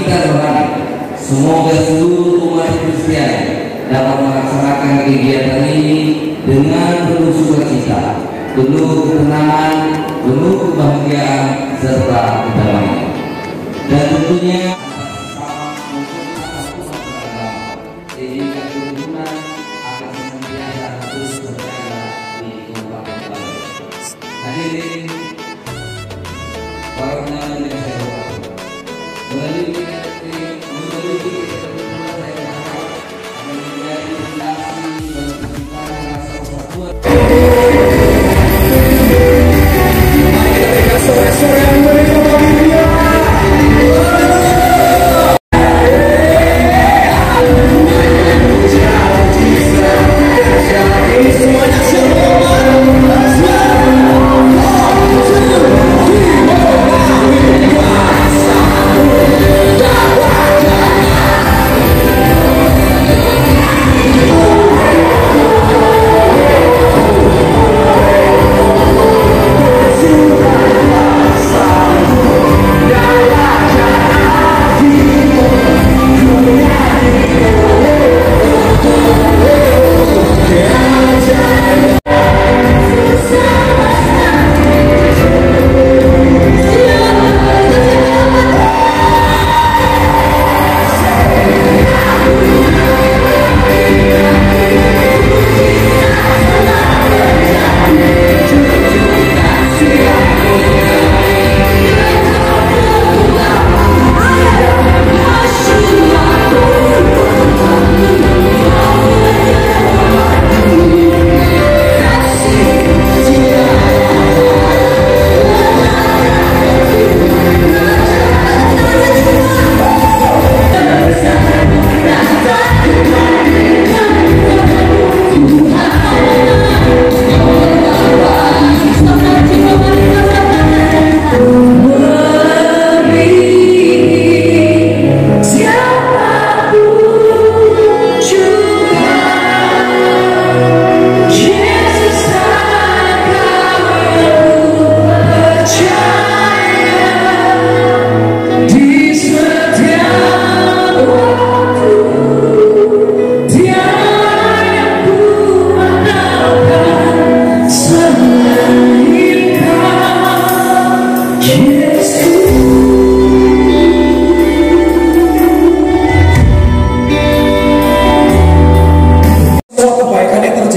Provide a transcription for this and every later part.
kita berharap semoga seluruh umat Kristen dapat melaksanakan kegiatan ini dengan penuh sukacita, penuh ketenangan, penuh kebahagiaan serta kedamaian. Dan tentunya sehingga kerukunan akan senantiasa terus berjaga di Kabupaten Bali. Hadirin para undangan yang saya hormati, melalui ketentuan saya berharap menjadi fondasi bagi kita rasa persatuan. Sore-sore yang berbahagia.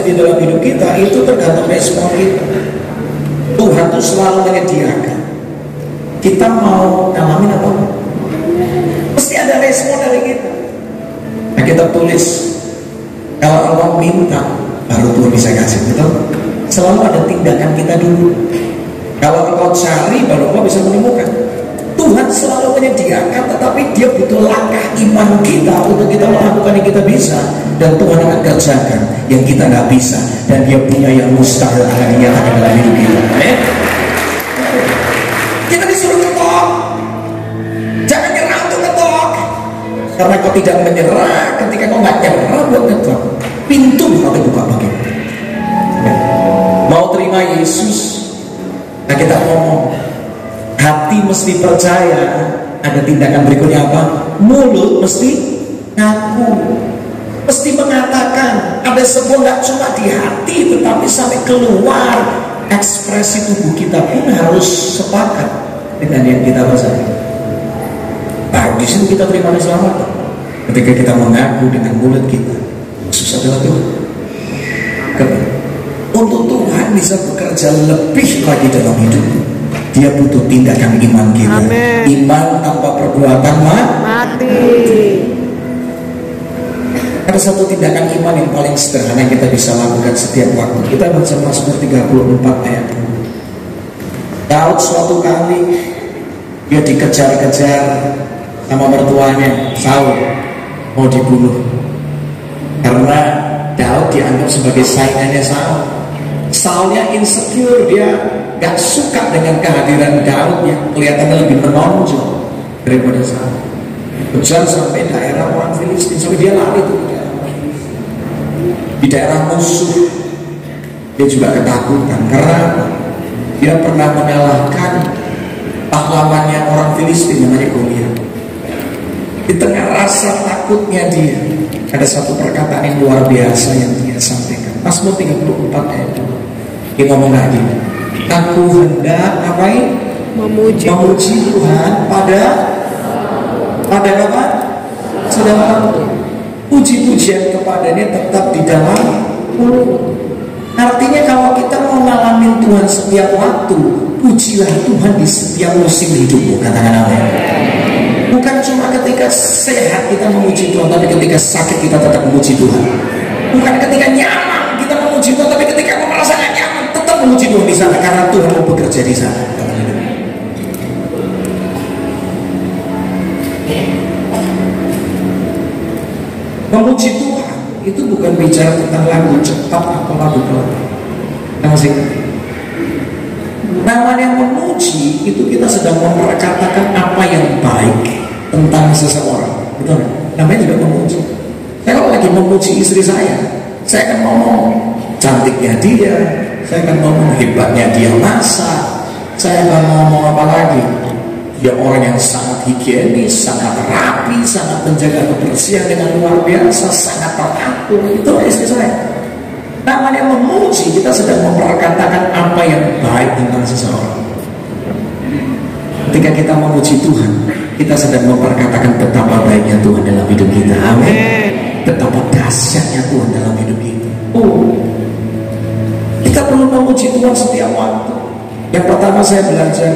Dalam hidup kita itu tergantung respon kita. Tuhan tuh selalu menyediakan. Kita mau ngalamin apa? Mesti ada respon dari kita. Nah, kita tulis kalau Allah minta baru Tuhan bisa kasih, betul? Selalu ada tindakan kita dulu. Kalau engkau cari baru engkau bisa menemukan. Tuhan selalu menyediakan, tetapi Dia butuh langkah iman kita untuk kita melakukan yang kita bisa, dan Tuhan akan kerjakan yang kita nggak bisa, dan Dia punya yang mustahil akan dinyatakan dalam hidup kita. Amin. Kita disuruh ketok, jangan nyerah untuk ketok, karena kau tidak menyerah ketika kau nggak nyerah buat ketok, pintu bakal dibuka bagimu. Mau terima Yesus, nah kita ngomong. Hati mesti percaya, ada tindakan berikutnya apa? Mulut mesti ngaku, mesti mengatakan. Ada sebuah nggak cuma di hati, tetapi sampai keluar. Ekspresi tubuh kita pun harus sepakat dengan yang kita rasakan. Nah, di sini kita terima keselamatan. Ketika kita mengaku dengan mulut kita, Yesus adalah Tuhan. Untuk Tuhan bisa bekerja lebih lagi dalam hidup, Dia butuh tindakan iman kita. Amen. Iman tanpa perbuatan mati. Ada satu tindakan iman yang paling sederhana yang kita bisa lakukan setiap waktu. Kita baca Mazmur 34 ayat 2. Daud suatu kali dia dikejar-kejar sama mertuanya Saul, mau dibunuh karena Daud dianggap sebagai saingannya Saul. Saulnya insecure, dia gak suka dengan kehadiran Daud yang kelihatannya lebih menonjol daripada Saul. Kejar sampai daerah orang Filistin, sampai dia lari tuh di daerah musuh. Dia juga ketakutan karena dia pernah mengalahkan pahlawannya orang Filistin namanya Goliat. Di tengah rasa takutnya dia, ada satu perkataan yang luar biasa yang dia sampaikan. Mazmur 34 ayat 2. Dia ngomong lagi, aku hendak ngapain? Memuji Tuhan pada apa? Sedang waktu. Puji-pujian kepadanya tetap di dalam mulut. Artinya kalau kita mau ngalamin Tuhan setiap waktu, pujilah Tuhan di setiap musim hidupmu. Katakan amin. Bukan cuma ketika sehat kita memuji Tuhan, tapi ketika sakit kita tetap memuji Tuhan. Bukan ketika nyaman kita memuji Tuhan, tapi ketika merasa gak nyaman tetap memuji Tuhan di sana, karena Tuhan mau bekerja di sana. Memuji Tuhan itu bukan bicara tentang lagu cepat atau lagu pelan. Namanya memuji itu kita sedang memperkatakan apa yang baik tentang seseorang, betul? Namanya juga memuji. Saya kalau lagi memuji istri saya akan ngomong cantiknya dia, saya akan ngomong hebatnya dia masak, saya akan ngomong apa lagi? Dia orang yang sangat higienis, sangat rapi, sangat menjaga kebersihan dengan luar biasa, sangat teratur. Itu istri saya. Namanya memuji, kita sedang memperkatakan apa yang baik tentang seseorang. Ketika kita memuji Tuhan, kita sedang memperkatakan betapa baiknya Tuhan dalam hidup kita. Amin. Betapa dahsyatnya Tuhan dalam hidup kita. Kita perlu memuji Tuhan setiap waktu. Yang pertama saya belajar,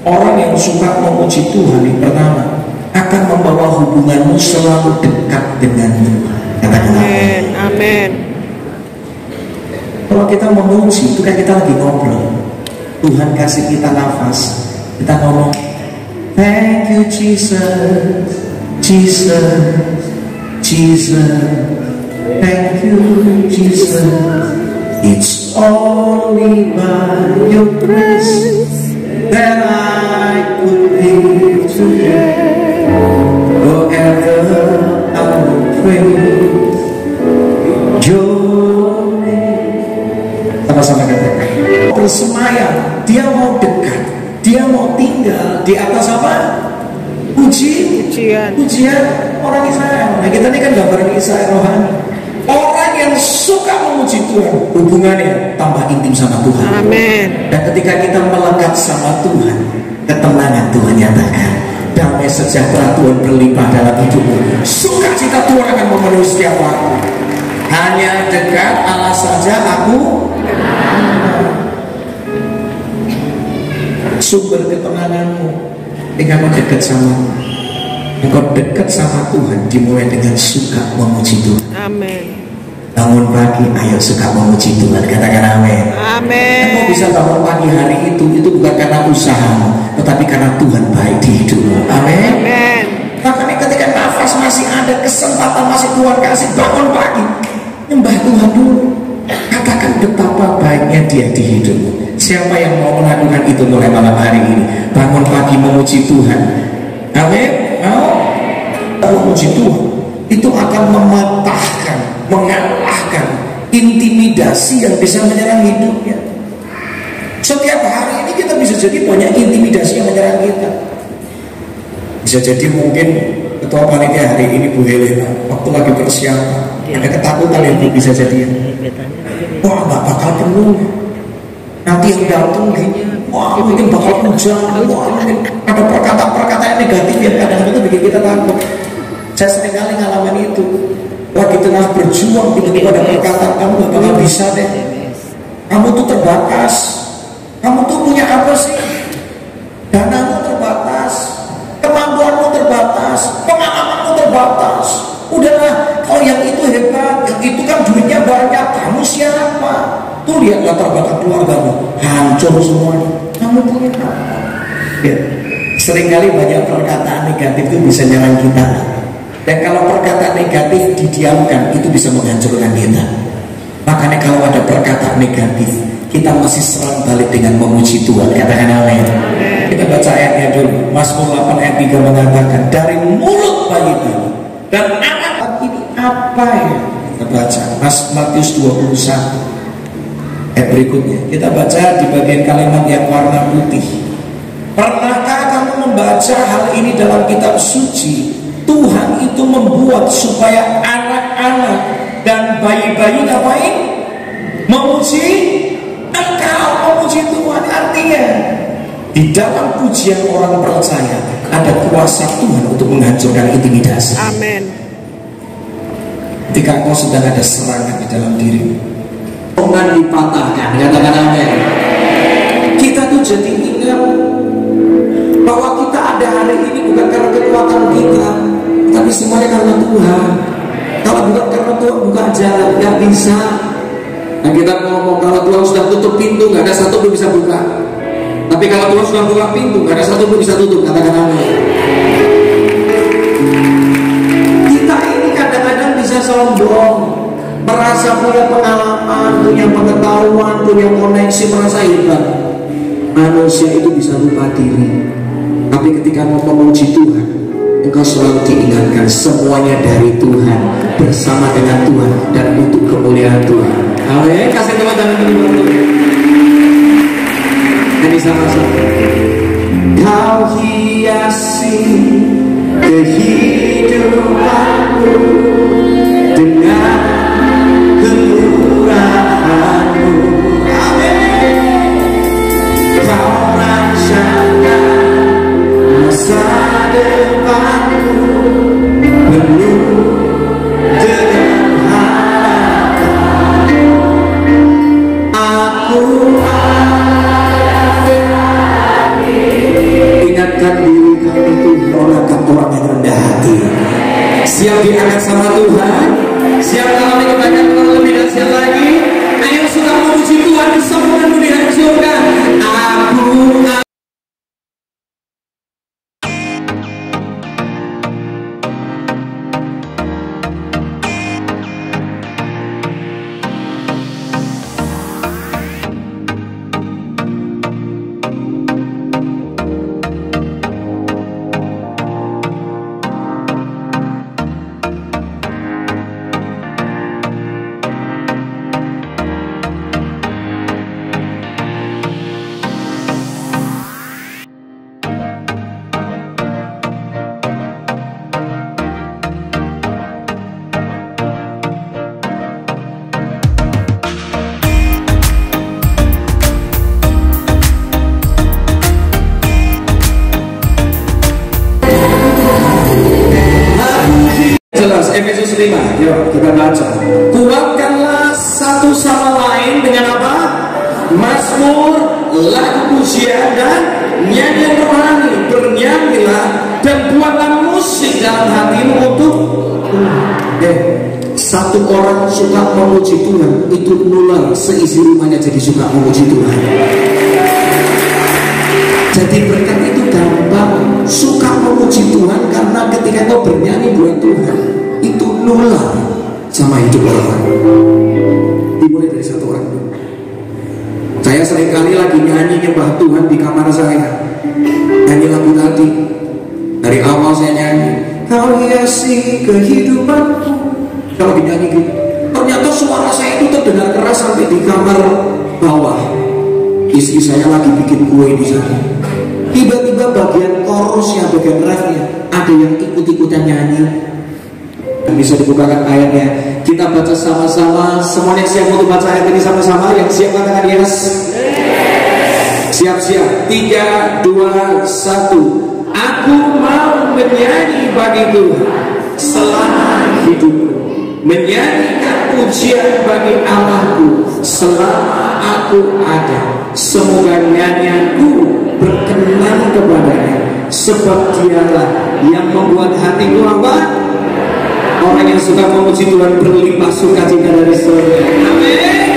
orang yang suka memuji Tuhan yang pertama akan membawa hubunganmu selalu dekat dengan Tuhan. Katakan amin. Amin. Kalau kita memuji itu kan kita lagi ngobrol. Tuhan kasih kita nafas, kita ngomong, thank you Jesus, Jesus, Jesus, thank you Jesus. It's only by your grace that I could live today. Forever I will praise your name. Sama-sama katakan. Bersemayam, dia mau dekat, dia mau tinggal di atas apa? Pujian orang Israel. Nah kita ini kan gambaran Israel rohani. Orang yang suka memuji Tuhan, hubungannya tambah intim sama Tuhan. Amin. Dan ketika kita melekat sama Tuhan, ketenangan Tuhan nyatakan, damai sejahtera Tuhan berlimpah dalam hidupmu. Sukacita Tuhan akan memenuhi setiap waktu. Hanya dekat Allah saja aku sumber ketenanganmu. Ketika kau dekat sama engkau dekat sama Tuhan, dimulai dengan suka memuji Tuhan. Amin. Bangun pagi, ayo suka memuji Tuhan. Katakan amin. Amin. Engkau bisa bangun pagi hari itu bukan karena usahamu, tetapi karena Tuhan baik di hidupmu. Amin. Amin. Makanya ketika nafas masih ada, kesempatan masih Tuhan kasih, bangun pagi, nyembah Tuhan dulu. Katakan betapa baiknya Dia di hidupmu. Siapa yang mau melakukan itu mulai malam hari ini? Bangun pagi memuji Tuhan. Amin. Mau memuji Tuhan itu akan mematahkan, mengalahkan intimidasi yang bisa menyerang hidupnya. Setiap hari ini kita bisa jadi banyak intimidasi yang menyerang kita. Bisa jadi mungkin ketua panitia hari ini Bu Helena waktu lagi persiapan ada ketakutan yang bisa jadi, wah nggak bakal penuh, nanti yang datang gini, wah mungkin bakal hujan, wah mungkin ada perkataan-perkataan negatif yang kadang-kadang itu bikin kita takut. Saya sering kali ngalamin itu. Lagi tengah berjuang, tiba-tiba ada perkataan, kamu gak bakal bisa deh, kamu tuh terbatas, kamu tuh punya apa sih, danamu terbatas, kemampuanmu terbatas, pengalamanmu terbatas. Udahlah, kalau yang itu hebat, yang itu kan duitnya banyak, kamu siapa? Tuh lihat latar belakang keluargamu, hancur semuanya. Kamu punya apa? Ya, seringkali banyak perkataan negatif itu bisa nyerang kita. Dan kalau perkataan negatif didiamkan, itu bisa menghancurkan kita. Makanya kalau ada perkataan negatif, kita mesti serang balik dengan memuji Tuhan. Katakan amin. Kita baca ayatnya dulu. Mazmur 8 ayat 3 mengatakan, dari mulut bayi-bayi dan anak ini apa ya? Kita baca Matius 21 ayat berikutnya. Kita baca di bagian kalimat yang warna putih. Pernahkah kamu membaca hal ini dalam kitab suci? Tuhan itu membuat supaya anak-anak dan bayi-bayi ngapain? Memuji Engkau, memuji Tuhan. Artinya di dalam pujian orang percaya ada kuasa Tuhan untuk menghancurkan intimidasi. Amin. Ketika kau sedang ada serangan di dalam diri, omongan dipatahkan, katakan amin. Kita tuh jadi ingat bahwa kita ada hari ini bukan karena kekuatan kita, tapi semuanya karena Tuhan. Kalau bukan karena Tuhan buka jalan, nggak bisa. Nah kita ngomong kalau Tuhan sudah tutup pintu, nggak ada satu pun bisa buka. Tapi kalau Tuhan sudah buka pintu, nggak ada satu pun bisa tutup. Katakan amin. Kita ini kadang-kadang bisa sombong, merasa punya pengalaman, punya pengetahuan, punya koneksi, merasa hebat. Manusia itu bisa lupa diri. Tapi ketika mau memuji Tuhan, engkau selalu diingatkan semuanya dari Tuhan, bersama dengan Tuhan, dan untuk kemuliaan Tuhan. Amin. Kasih teman tangan kedua. Jadi sama-sama. Kau hiasi kehidupanku dengan kemurahan-Mu. Amin. Kau rancangkan masa depanku penuh dengan harapan. Aku ingatkan diri kami itu orang yang rendah hati, siap diangkat sama Tuhan, siap mengalami kebaikan lebih dan siap lagi. Ayo suka memuji Tuhan di semua dunia di surga. Jelas, Efesus 5, yuk kita baca. Kuatkanlah satu sama lain dengan apa? Mazmur, lagu pujian dan nyanyian rohani. Bernyanyilah dan buatlah musik dalam hatimu untuk satu orang suka memuji Tuhan, itu nular seisi rumahnya jadi suka memuji Tuhan. Jadi berkat itu gampang, suka memuji Tuhan karena ketika kau bernyanyi buat Tuhan, itu nular sama hidup orang. Dimulai dari satu orang. Saya seringkali lagi nyanyi nyembah Tuhan di kamar saya, nyanyi lagu tadi. Dari awal saya nyanyi, kau hiasi kehidupanku. Kalau dinyanyi gitu, ternyata suara saya itu terdengar keras sampai di kamar bawah. Istri saya lagi bikin kue di sana. Tiba-tiba bagian chorusnya, bagian refnya, ada yang ikut-ikutan nyanyi. Bisa dibukakan ayatnya. Kita baca sama-sama. Semuanya siap untuk baca ayat ini sama-sama? Yang siap katakan yes. Siap-siap. 3, 2, 1. Aku mau menyanyi bagi Tuhan selama hidupku, menyanyikan pujian bagi Allahku selama aku ada. Semoga nyanyianku berkenan kepadanya, sebab Dialah yang membuat hatiku apa? Orang yang suka memuji Tuhan berlimpah sukacita dari surga. Amin.